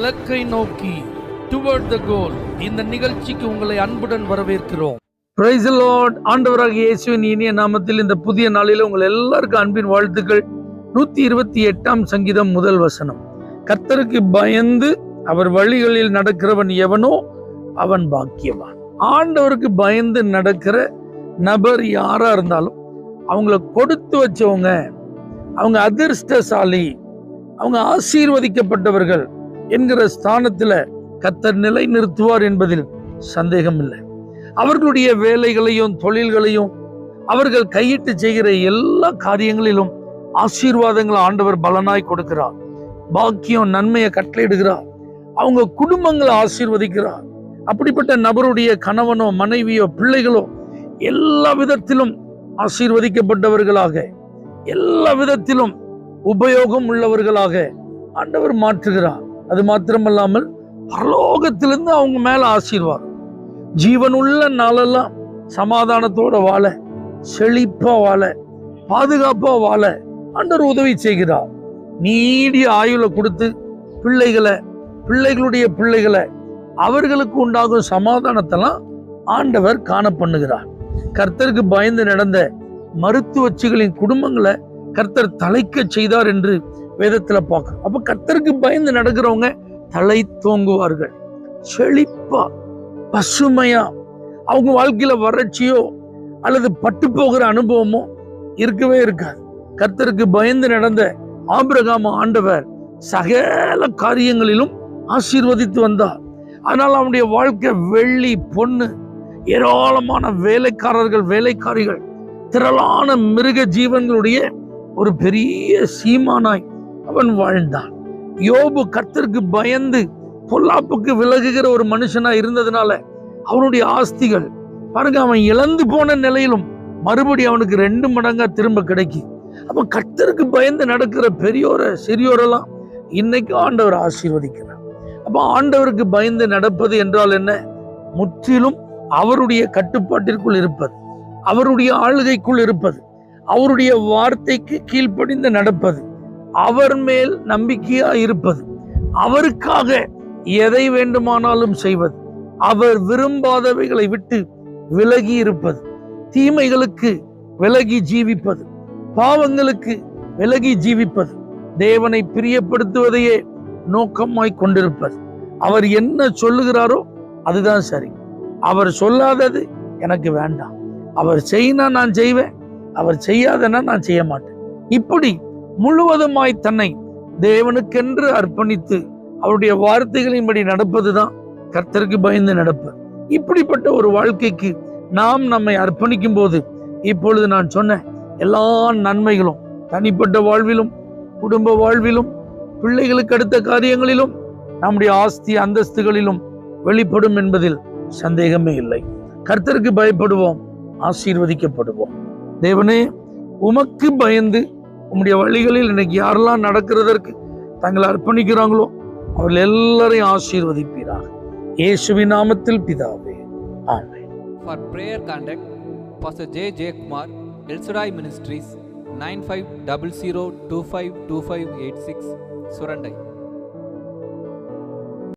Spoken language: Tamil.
இலக்கை நோக்கி டுவர்ட் த கோல். இந்த நிகழ்ச்சிக்கு உங்களை அன்புடன் வரவேற்கிறோம். Praise the Lord. ஆண்டவராகிய இயேசுவின் இனிய நாமத்தில் இந்த புதிய நாளில் உங்கள் எல்லாருக்கும் அன்பின் வாழ்த்துக்கள். 128ஆம் சங்கீதம் முதல் வசனம். கர்த்தருக்கு பயந்து அவர் வழிகளில் நடக்கிறவன் எவனோ அவன் பாக்கியவான். ஆண்டவருக்கு பயந்து நடக்கிற நபர் யாரா இருந்தாலும் அவங்கள கொடுத்து வச்சவங்க, அவங்க அதிர்ஷ்டசாலி, அவங்க ஆசீர்வதிக்கப்பட்டவர்கள் என்கிற ஸ்தானத்துல கர்த்தர் நிலை நிறுத்துவார் என்பதில் சந்தேகம் இல்லை. அவர்களுடைய வேலைகளையும் தொழில்களையும் அவர்கள் கையிட்டு செய்கிற எல்லா காரியங்களிலும் ஆசீர்வாதங்களை ஆண்டவர் பலனாய் கொடுக்கிறார். பாக்கியம் நன்மையை கட்டளையிடுகிறார். அவங்க குடும்பங்களை ஆசீர்வதிக்கிறார். அப்படிப்பட்ட நபருடைய கணவனோ மனைவியோ பிள்ளைகளோ எல்லா விதத்திலும் ஆசீர்வதிக்கப்பட்டவர்களாக, எல்லா விதத்திலும் உபயோகம் உள்ளவர்களாக ஆண்டவர் மாற்றுகிறார். அது மாத்திரமல்லாமல் பரலோகத்திலிருந்து அவங்க மேல ஆசீர்வாதம். ஜீவனுள்ள நாளெல்லாம் சமாதானத்தோட வாழ, செழிப்பா வாழ, பாதுகாப்பா வாழ ஆண்டவர் உதவி செய்கிறார். நீடிய ஆயுளை கொடுத்து பிள்ளைகளை, பிள்ளைகளுடைய பிள்ளைகளை, அவர்களுக்கு உண்டாகும் சமாதானத்தெல்லாம் ஆண்டவர் காண பண்ணுகிறார். கர்த்தருக்கு பயந்து நடந்த மருத்துவச்சிகளின் குடும்பங்களை கர்த்தர் தலைக்க செய்தார் என்று வேதத்துல பார்க்க. அப்ப கர்த்தருக்கு பயந்து நடக்கிறவங்க தலை தோங்குவார்கள், செழிப்பா பசுமையா. அவங்க வாழ்க்கையில வறட்சியோ அல்லது பட்டு போகிற அனுபவமோ இருக்கவே இருக்காது. கர்த்தருக்கு பயந்து நடந்த ஆபிரகாம் ஆண்டவர் சகல காரியங்களிலும் ஆசீர்வதித்து வந்தார். அதனால அவனுடைய வாழ்க்கை வெள்ளி பொண்ணு, ஏராளமான வேலைக்காரர்கள், வேலைக்காரிகள், திரளான மிருக ஜீவன்களுடைய ஒரு பெரிய சீமானாய் அவன் வாழ்ந்தான். யோபு கர்த்தருக்கு பயந்து பொல்லாப்புக்கு விலகுகிற ஒரு மனுஷனா இருந்ததுனால அவனுடைய ஆஸ்திகள் பாருங்க, அவன் இழந்து போன நிலையிலும் மறுபடி அவனுக்கு 2 மடங்கா திரும்ப கிடைக்கும். அப்ப கர்த்தருக்கு பயந்து நடக்கிற பெரியோர சிறியோரெல்லாம் இன்னைக்கு ஆண்டவர் ஆசீர்வதிக்கிறார். அப்ப ஆண்டவருக்கு பயந்து நடப்பது என்றால் என்ன? முற்றிலும் அவருடைய கட்டுப்பாட்டிற்குள் இருப்பது, அவருடைய ஆளுகைக்குள் இருப்பது, அவருடைய வார்த்தைக்கு கீழ்ப்படிந்து நடப்பது, அவர் மேல் நம்பிக்கையா இருப்பது, அவருக்காக எதை வேண்டுமானாலும் செய்வது, அவர் விரும்பாதவைகளை விட்டு விலகி இருப்பது, தீமைகளுக்கு விலகி ஜீவிப்பது, பாவங்களுக்கு விலகி ஜீவிப்பது, தேவனை பிரியப்படுத்துவதையே நோக்கமாய் கொண்டிருப்பது. அவர் என்ன சொல்லுகிறாரோ அதுதான் சரி, அவர் சொல்லாதது எனக்கு வேண்டாம், அவர் செய்யினா நான் செய்வேன், அவர் செய்யாதனா நான் செய்ய மாட்டேன். இப்படி முழுவதுமாய் தன்னை தேவனுக்கென்று அர்ப்பணித்து அவருடைய வார்த்தைகளின்படி நடப்பதுதான் கர்த்தருக்கு பயந்து நடப்பது. இப்படிப்பட்ட ஒரு வாழ்க்கைக்கு நாம் நம்மை அர்ப்பணிக்கும் போது இப்பொழுது நான் சொன்ன எல்லா நன்மைகளும் தனிப்பட்ட வாழ்விலும், குடும்ப வாழ்விலும், பிள்ளைகளுக்கு அடுத்த காரியங்களிலும், நம்முடைய ஆஸ்தி அந்தஸ்துகளிலும் வெளிப்படும் என்பதில் சந்தேகமே இல்லை. கர்த்தருக்கு பயப்படுவோம், ஆசீர்வதிக்கப்படுவோம். தேவனே, உமக்கு பயந்து உம்முடைய வழிகளில் இன்னைக்கு யாரெல்லாம் நடக்கிறதற்கு தங்களை அர்ப்பணிக்கிறாங்களோ அவர்கள் எல்லாரையும் ஆசீர்வதிப்பீராக. இயேசுவின் நாமத்தில் பிதாவே, ஆமென். For prayer contact Pastor J. Kumar, El Shaddai Ministries, 9500252586, Surandai.